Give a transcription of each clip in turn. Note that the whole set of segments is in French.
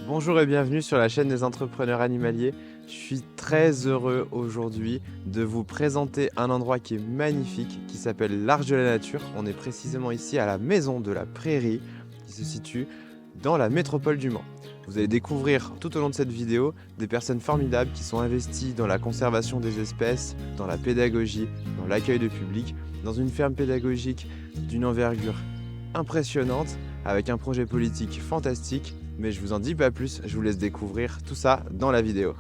Bonjour et bienvenue sur la chaîne des entrepreneurs animaliers. Je suis très heureux aujourd'hui de vous présenter un endroit qui est magnifique, qui s'appelle l'Arche de la Nature. On est précisément ici à la Maison de la Prairie, qui se situe dans la métropole du Mans. Vous allez découvrir tout au long de cette vidéo des personnes formidables qui sont investies dans la conservation des espèces, dans la pédagogie, dans l'accueil de public, dans une ferme pédagogique d'une envergure impressionnante, avec un projet politique fantastique. Mais je vous en dis pas plus, je vous laisse découvrir tout ça dans la vidéo.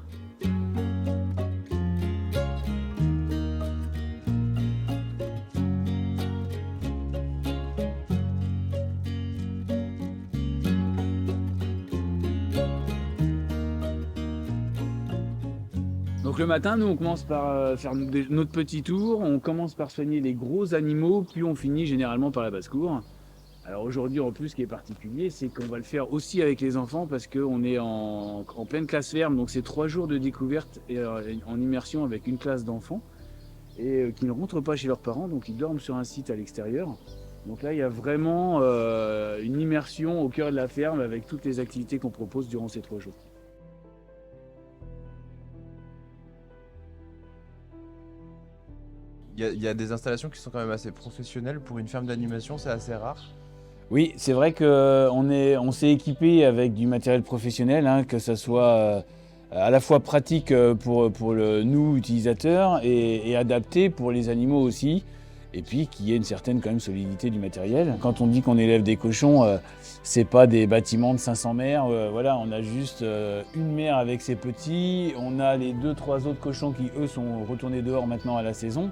Donc le matin, nous on commence par faire notre petit tour, on commence par soigner les gros animaux, puis on finit généralement par la basse-cour. Alors aujourd'hui en plus ce qui est particulier, c'est qu'on va le faire aussi avec les enfants parce qu'on est en pleine classe ferme, donc c'est 3 jours de découverte et en immersion avec une classe d'enfants et qui ne rentrent pas chez leurs parents, donc ils dorment sur un site à l'extérieur. Donc là il y a vraiment une immersion au cœur de la ferme avec toutes les activités qu'on propose durant ces 3 jours. Il y a des installations qui sont quand même assez professionnelles. Pour une ferme d'animation, c'est assez rare. Oui, c'est vrai qu'on s'est équipé avec du matériel professionnel, hein, que ça soit à la fois pratique pour nous, utilisateurs, et adapté pour les animaux aussi, et puis qu'il y ait une certaine quand même solidité du matériel. Quand on dit qu'on élève des cochons, c'est pas des bâtiments de 500 mères, voilà, on a juste une mère avec ses petits, on a les 2-3 autres cochons qui eux sont retournés dehors maintenant à la saison.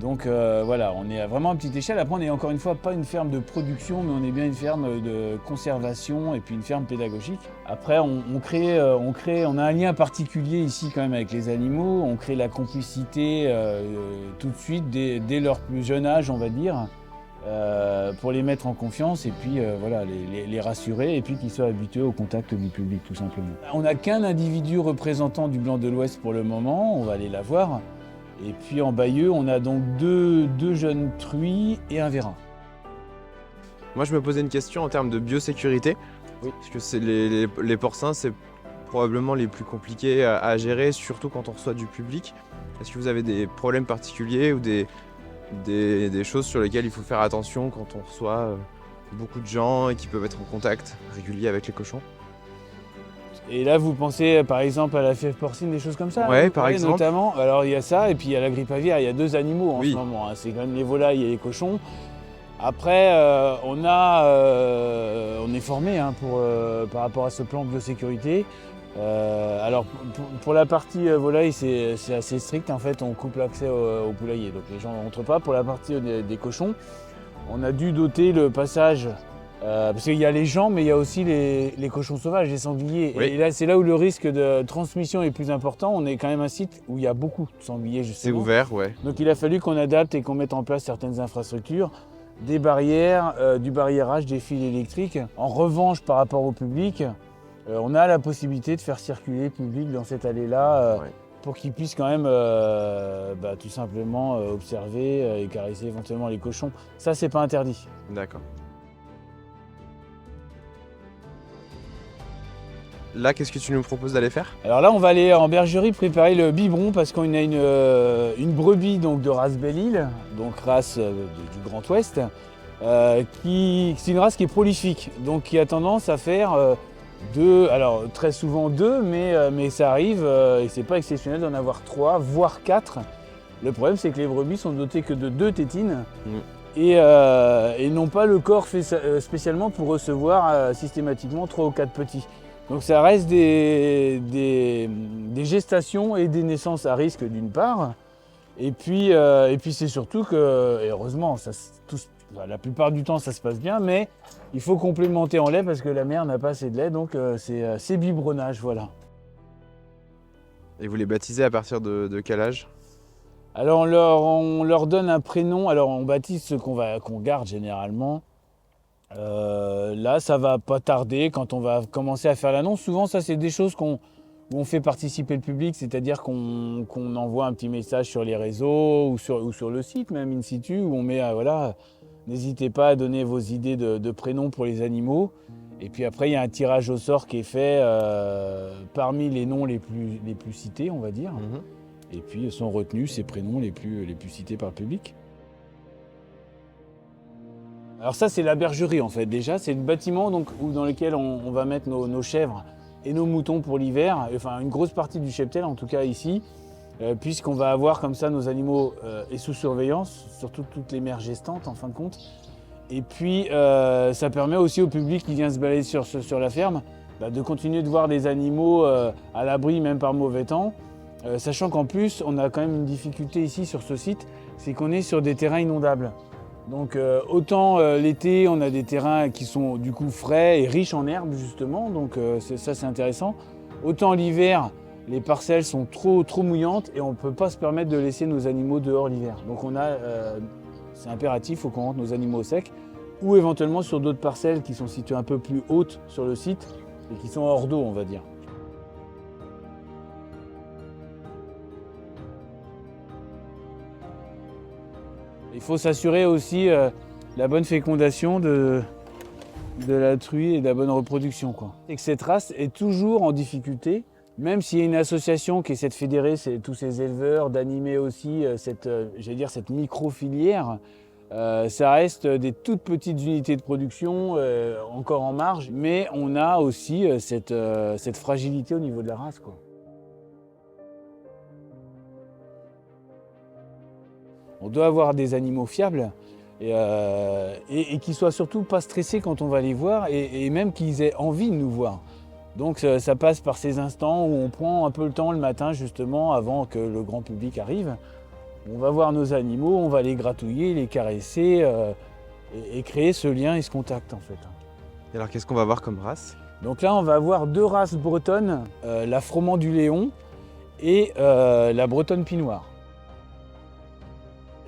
Donc voilà, on est à vraiment à petite échelle. Après, on n'est encore une fois pas une ferme de production, mais on est bien une ferme de conservation et puis une ferme pédagogique. Après, on a un lien particulier ici quand même avec les animaux. On crée la complicité tout de suite, dès leur plus jeune âge, on va dire, pour les mettre en confiance et puis voilà, les rassurer et puis qu'ils soient habitués au contact du public, tout simplement. On n'a qu'un individu représentant du Blanc de l'Ouest pour le moment, on va aller la voir. Et puis en Bayeux, on a donc deux jeunes truies et un vérin. Moi, je me posais une question en termes de biosécurité. Oui. Parce que les porcins, c'est probablement les plus compliqués à gérer, surtout quand on reçoit du public. Est-ce que vous avez des problèmes particuliers ou des choses sur lesquelles il faut faire attention quand on reçoit beaucoup de gens et qui peuvent être en contact régulier avec les cochons? Et là, vous pensez par exemple à la fièvre porcine, des choses comme ça? Ouais, par exemple. Notamment. Alors il y a ça, et puis il y a la grippe aviaire. Il y a 2 animaux en Oui. ce moment, hein. C'est quand même les volailles et les cochons. Après, on est formé hein, par rapport à ce plan de biosécurité. Alors pour la partie volaille, c'est assez strict. En fait, on coupe l'accès au poulailler, donc les gens ne rentrent pas. Pour la partie des cochons, on a dû doter le passage. Parce qu'il y a les gens, mais il y a aussi les cochons sauvages, les sangliers. Oui. Et là, c'est là où le risque de transmission est plus important. On est quand même un site où il y a beaucoup de sangliers, C'est justement. ouvert, ouais. Donc il a fallu qu'on adapte et qu'on mette en place certaines infrastructures, des barrières, du barriérage, des fils électriques. En revanche, par rapport au public, on a la possibilité de faire circuler le public dans cette allée-là Ouais. pour qu'ils puissent quand même tout simplement observer et caresser éventuellement les cochons. Ça, c'est pas interdit. D'accord. Là, qu'est-ce que tu nous proposes d'aller faire? Alors là, on va aller en bergerie préparer le biberon parce qu'on a une brebis donc, de race Belle-Île, donc race du Grand Ouest, c'est une race qui est prolifique, donc qui a tendance à faire alors très souvent 2, mais ça arrive, et c'est pas exceptionnel d'en avoir 3, voire 4. Le problème, c'est que les brebis sont dotées que de 2 tétines. Et n'ont pas le corps fait spécialement pour recevoir systématiquement 3 ou 4 petits. Donc ça reste des gestations et des naissances à risque d'une part. Et puis c'est surtout que, et heureusement, la plupart du temps ça se passe bien, mais il faut complémenter en lait parce que la mère n'a pas assez de lait, donc c'est biberonnage, voilà. Et vous les baptisez à partir de quel âge? Alors on leur donne un prénom, alors on baptise ceux qu'on garde généralement. Là, ça va pas tarder quand on va commencer à faire l'annonce. Souvent, ça, c'est des choses où on fait participer le public, c'est-à-dire qu'on envoie un petit message sur les réseaux ou sur le site, même in situ, où on met, voilà, n'hésitez pas à donner vos idées de prénoms pour les animaux. Et puis après, il y a un tirage au sort qui est fait parmi les noms les plus cités, on va dire. Et puis sont retenus ces prénoms les plus cités par le public. Alors ça, c'est la bergerie en fait. Déjà, c'est le bâtiment donc, dans lequel on va mettre nos chèvres et nos moutons pour l'hiver. Enfin, une grosse partie du cheptel, en tout cas ici, puisqu'on va avoir comme ça nos animaux et sous surveillance, surtout toutes les mères gestantes en fin de compte. Et puis, ça permet aussi au public qui vient se balader sur la ferme de continuer de voir des animaux à l'abri, même par mauvais temps. Sachant qu'en plus, on a quand même une difficulté ici sur ce site, c'est qu'on est sur des terrains inondables. Donc autant l'été, on a des terrains qui sont du coup frais et riches en herbes justement, donc ça c'est intéressant. Autant l'hiver, les parcelles sont trop mouillantes et on ne peut pas se permettre de laisser nos animaux dehors l'hiver. Donc c'est impératif, il faut qu'on rentre nos animaux au sec, ou éventuellement sur d'autres parcelles qui sont situées un peu plus hautes sur le site et qui sont hors d'eau, on va dire. Il faut s'assurer aussi la bonne fécondation de la truie et de la bonne reproduction, quoi. Et que cette race est toujours en difficulté, même s'il y a une association qui essaie de fédérer tous ces éleveurs, d'animer aussi cette micro-filière. Ça reste des toutes petites unités de production, encore en marge, mais on a aussi cette fragilité au niveau de la race, quoi. On doit avoir des animaux fiables et qui soient surtout pas stressés quand on va les voir et même qu'ils aient envie de nous voir. Donc ça passe par ces instants où on prend un peu le temps le matin justement avant que le grand public arrive. On va voir nos animaux, on va les gratouiller, les caresser et créer ce lien et ce contact en fait. Et alors qu'est-ce qu'on va voir comme race? Donc là on va avoir deux races bretonnes, la Froment du Léon et la Bretonne Pinoire.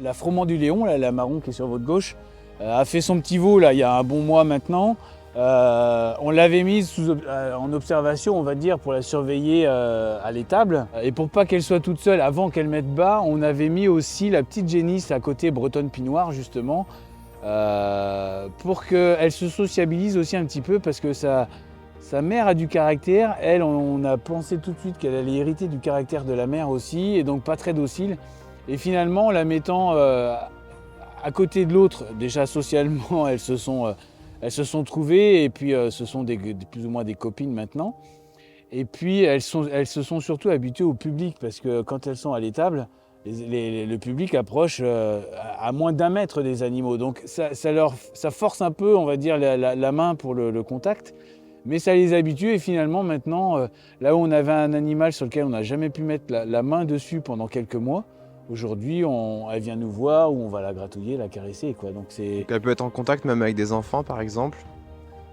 La Froment du Léon, là, la marron qui est sur votre gauche, a fait son petit veau là, il y a un bon mois maintenant. On l'avait mise en observation, on va dire, pour la surveiller à l'étable. Et pour pas qu'elle soit toute seule avant qu'elle mette bas, on avait mis aussi la petite génisse à côté Bretonne Pinoire, justement, pour qu'elle se sociabilise aussi un petit peu, parce que sa mère a du caractère. Elle, on a pensé tout de suite qu'elle allait hériter du caractère de la mère aussi, et donc pas très docile. Et finalement, en la mettant à côté de l'autre, déjà socialement, elles se sont trouvées, et puis ce sont plus ou moins des copines maintenant. Et puis elles se sont surtout habituées au public, parce que quand elles sont à l'étable, le public approche à moins d'1 mètre des animaux. Donc ça force un peu, on va dire, la main pour le contact. Mais ça les habitue et finalement maintenant, là où on avait un animal sur lequel on n'a jamais pu mettre la main dessus pendant quelques mois, aujourd'hui, elle vient nous voir ou on va la gratouiller, la caresser, quoi. Donc elle peut être en contact même avec des enfants, par exemple?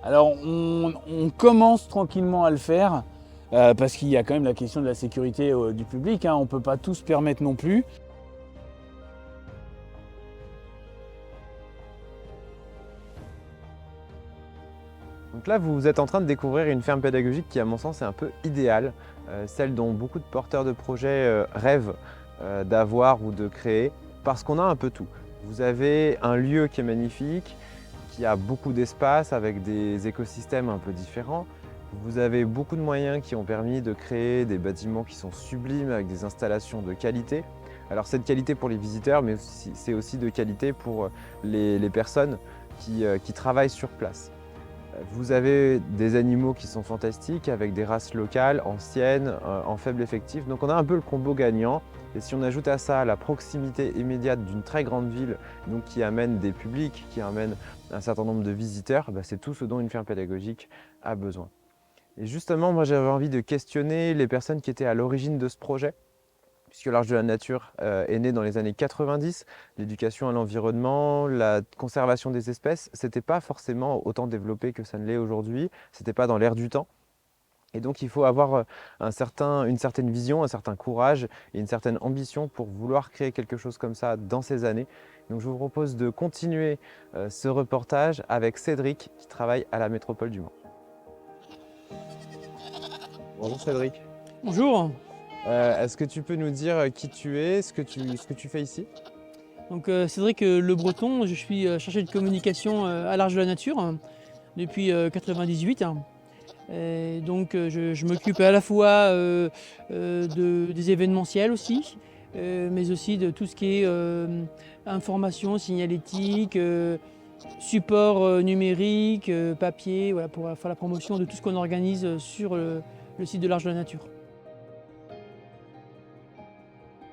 Alors, on commence tranquillement à le faire parce qu'il y a quand même la question de la sécurité du public, hein. On ne peut pas tout se permettre non plus. Donc là, vous êtes en train de découvrir une ferme pédagogique qui, à mon sens, est un peu idéale, celle dont beaucoup de porteurs de projets rêvent d'avoir ou de créer, parce qu'on a un peu tout. Vous avez un lieu qui est magnifique, qui a beaucoup d'espace avec des écosystèmes un peu différents. Vous avez beaucoup de moyens qui ont permis de créer des bâtiments qui sont sublimes avec des installations de qualité. Alors c'est de qualité pour les visiteurs, mais c'est aussi de qualité pour les personnes qui travaillent sur place. Vous avez des animaux qui sont fantastiques avec des races locales, anciennes, en faible effectif. Donc on a un peu le combo gagnant. Et si on ajoute à ça la proximité immédiate d'une très grande ville, donc qui amène des publics, qui amène un certain nombre de visiteurs, c'est tout ce dont une ferme pédagogique a besoin. Et justement, moi j'avais envie de questionner les personnes qui étaient à l'origine de ce projet, puisque l'Arche de la Nature est né dans les années 90. L'éducation à l'environnement, la conservation des espèces, c'était pas forcément autant développé que ça ne l'est aujourd'hui, c'était pas dans l'air du temps. Et donc il faut avoir une certaine vision, un certain courage et une certaine ambition pour vouloir créer quelque chose comme ça dans ces années. Donc je vous propose de continuer ce reportage avec Cédric qui travaille à la métropole du Mans. Bonjour Cédric. Bonjour. Est-ce que tu peux nous dire qui tu es, ce que tu fais ici? Donc Cédric Le Breton, je suis chargé de communication à l'Arche de la Nature. depuis 98. Et donc je m'occupe à la fois des événementiels aussi, mais aussi de tout ce qui est information, signalétique, support numérique, papier, voilà, pour faire la promotion de tout ce qu'on organise sur le site de l'Arche de la Nature.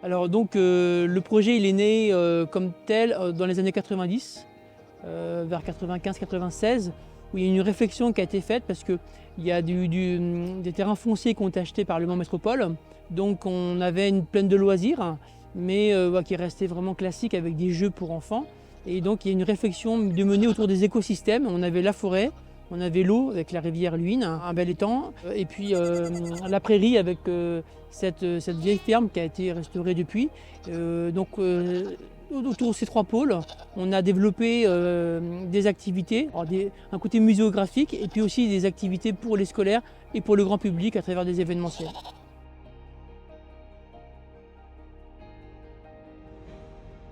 Alors donc le projet il est né comme tel dans les années 90, vers 95-96, où il y a une réflexion qui a été faite parce qu'il y a des terrains fonciers qui ont été achetés par Le Mans Métropole. Donc on avait une plaine de loisirs, mais qui restait vraiment classique avec des jeux pour enfants. Et donc il y a une réflexion de mener autour des écosystèmes. On avait la forêt, on avait l'eau avec la rivière Luynes, un bel étang, et puis la prairie avec cette vieille ferme qui a été restaurée depuis. Autour de ces trois pôles, on a développé des activités, un côté muséographique et puis aussi des activités pour les scolaires et pour le grand public à travers des événementiels.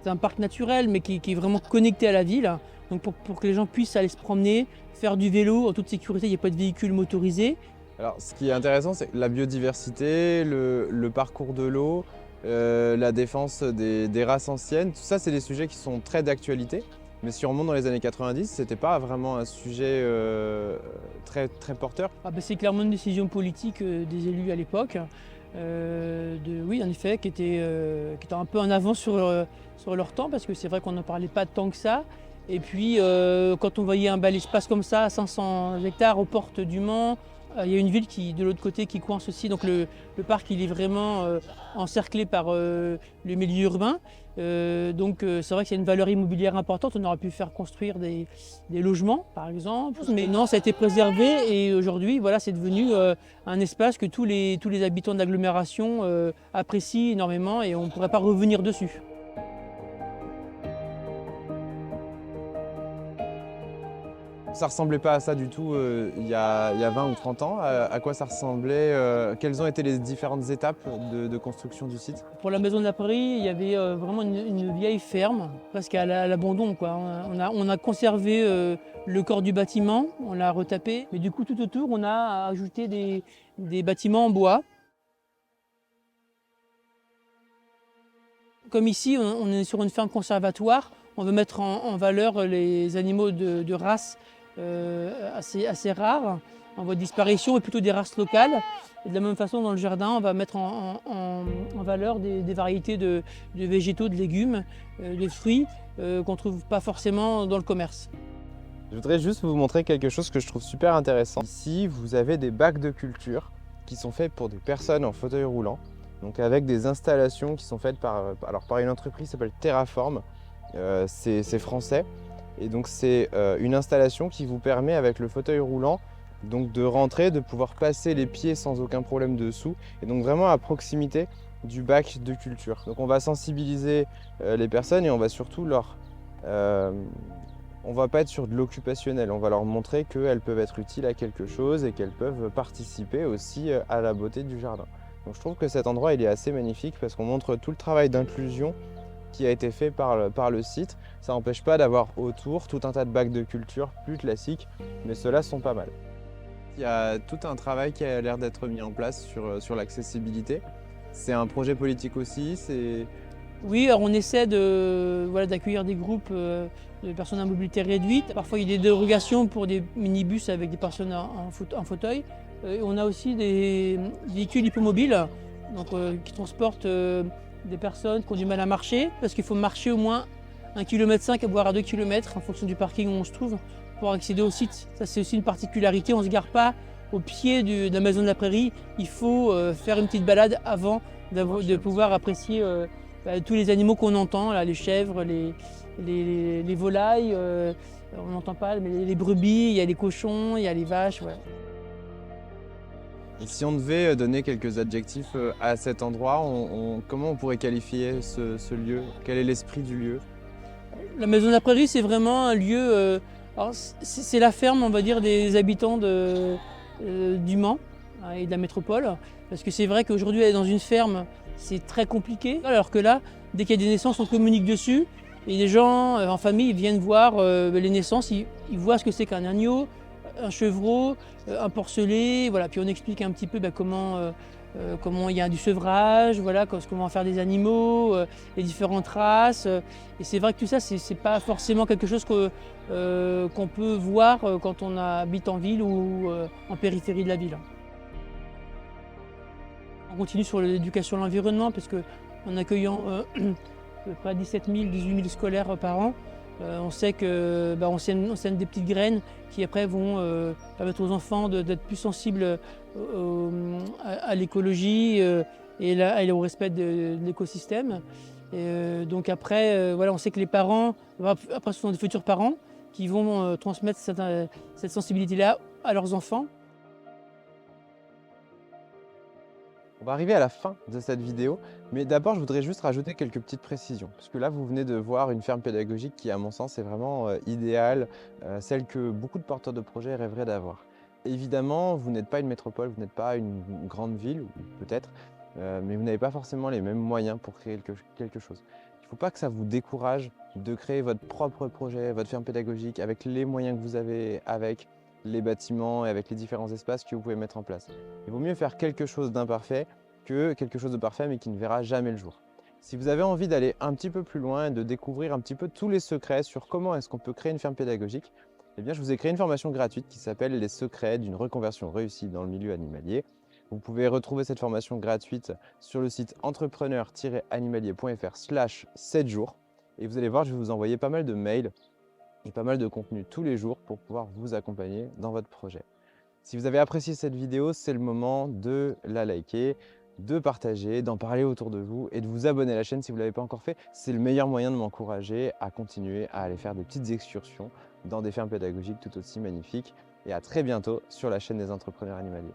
C'est un parc naturel mais qui est vraiment connecté à la ville, donc pour que les gens puissent aller se promener, faire du vélo en toute sécurité, il n'y a pas de véhicules motorisés. Alors, ce qui est intéressant, c'est la biodiversité, le parcours de l'eau, la défense des races anciennes. Tout ça, c'est des sujets qui sont très d'actualité. Mais si on remonte dans les années 90, c'était pas vraiment un sujet très porteur. C'est clairement une décision politique des élus à l'époque. Oui, en effet, qui était un peu en avance sur leur temps, parce que c'est vrai qu'on n'en parlait pas tant que ça. Et puis, quand on voyait un bel espace comme ça, à 500 hectares aux portes du Mans, il y a une ville de l'autre côté qui coince aussi. Donc le parc, il est vraiment encerclé par le milieu urbain. Donc c'est vrai que c'est une valeur immobilière importante. On aurait pu faire construire des logements, par exemple. Mais non, ça a été préservé et aujourd'hui, voilà, c'est devenu un espace que tous les habitants de l'agglomération apprécient énormément et on ne pourrait pas revenir dessus. Ça ressemblait pas à ça du tout il y a 20 ou 30 ans. À quoi ça ressemblait quelles ont été les différentes étapes de construction du site? Pour la maison de la Prairie, il y avait vraiment une vieille ferme, presque à l'abandon, quoi. On a conservé le corps du bâtiment, on l'a retapé, mais du coup tout autour on a ajouté des bâtiments en bois. Comme ici, on est sur une ferme conservatoire, on veut mettre en valeur les animaux de race assez rares, en voie de disparition, et plutôt des races locales. Et de la même façon, dans le jardin, on va mettre en valeur des variétés de végétaux, de légumes, de fruits qu'on ne trouve pas forcément dans le commerce. Je voudrais juste vous montrer quelque chose que je trouve super intéressant. Ici, vous avez des bacs de culture qui sont faits pour des personnes en fauteuil roulant, donc avec des installations qui sont faites par une entreprise qui s'appelle Terraform. C'est français. Et donc c'est une installation qui vous permet avec le fauteuil roulant donc de rentrer, de pouvoir passer les pieds sans aucun problème dessous et donc vraiment à proximité du bac de culture. Donc on va sensibiliser les personnes et on va surtout on va pas être sur de l'occupationnel, on va leur montrer qu'elles peuvent être utiles à quelque chose et qu'elles peuvent participer aussi à la beauté du jardin. Donc je trouve que cet endroit il est assez magnifique parce qu'on montre tout le travail d'inclusion qui a été fait par le site. Ça n'empêche pas d'avoir autour tout un tas de bacs de culture plus classiques, mais ceux-là sont pas mal. Il y a tout un travail qui a l'air d'être mis en place sur l'accessibilité. C'est un projet politique aussi. Oui, alors on essaie d'accueillir des groupes de personnes à mobilité réduite. Parfois il y a des dérogations pour des minibus avec des personnes en fauteuil. On a aussi des véhicules hypomobiles donc, qui transportent des personnes qui ont du mal à marcher, parce qu'il faut marcher au moins 1,5 km, voire à 2 km en fonction du parking où on se trouve pour accéder au site. Ça c'est aussi une particularité, on ne se gare pas au pied de la maison de la Prairie, il faut faire une petite balade avant de pouvoir apprécier tous les animaux qu'on entend, là, les chèvres, les volailles, on n'entend pas, mais les brebis, il y a les cochons, il y a les vaches. Ouais. Et si on devait donner quelques adjectifs à cet endroit, comment on pourrait qualifier ce lieu? Quel est l'esprit du lieu? La Maison de la Prairie, c'est vraiment un lieu, c'est la ferme, on va dire, des habitants du Mans et de la métropole. Parce que c'est vrai qu'aujourd'hui, aller dans une ferme, c'est très compliqué. Alors que là, dès qu'il y a des naissances, on communique dessus. Et les gens en famille viennent voir les naissances, ils voient ce que c'est qu'un agneau. un chevreau, un porcelet, voilà. Puis on explique un petit peu comment il y a du sevrage, voilà, comment faire des animaux, les différentes races. Et c'est vrai que tout ça, c'est pas forcément quelque chose qu'on peut voir quand on habite en ville ou en périphérie de la ville. On continue sur l'éducation à l'environnement parce qu'en accueillant à peu près 17 000, 18 000 scolaires par an, on sait que on sème des petites graines qui après vont permettre aux enfants d'être plus sensibles à l'écologie et au respect de l'écosystème. Donc après, voilà, on sait que les parents, après ce sont des futurs parents qui vont transmettre cette sensibilité-là à leurs enfants. On va arriver à la fin de cette vidéo, mais d'abord je voudrais juste rajouter quelques petites précisions. Parce que là vous venez de voir une ferme pédagogique qui à mon sens est vraiment idéale, celle que beaucoup de porteurs de projets rêveraient d'avoir. Évidemment, vous n'êtes pas une métropole, vous n'êtes pas une grande ville, ou peut-être, mais vous n'avez pas forcément les mêmes moyens pour créer quelque chose. Il ne faut pas que ça vous décourage de créer votre propre projet, votre ferme pédagogique, avec les moyens que vous avez, avec les bâtiments et avec les différents espaces que vous pouvez mettre en place. Il vaut mieux faire quelque chose d'imparfait que quelque chose de parfait mais qui ne verra jamais le jour. Si vous avez envie d'aller un petit peu plus loin et de découvrir un petit peu tous les secrets sur comment est-ce qu'on peut créer une ferme pédagogique, eh bien je vous ai créé une formation gratuite qui s'appelle Les secrets d'une reconversion réussie dans le milieu animalier. Vous pouvez retrouver cette formation gratuite sur le site entrepreneur-animalier.fr/7 jours et vous allez voir, je vais vous envoyer pas mal de mails et pas mal de contenu tous les jours pour pouvoir vous accompagner dans votre projet. Si vous avez apprécié cette vidéo, c'est le moment de la liker, de partager, d'en parler autour de vous et de vous abonner à la chaîne si vous ne l'avez pas encore fait. C'est le meilleur moyen de m'encourager à continuer à aller faire des petites excursions dans des fermes pédagogiques tout aussi magnifiques. Et à très bientôt sur la chaîne des entrepreneurs animaliers.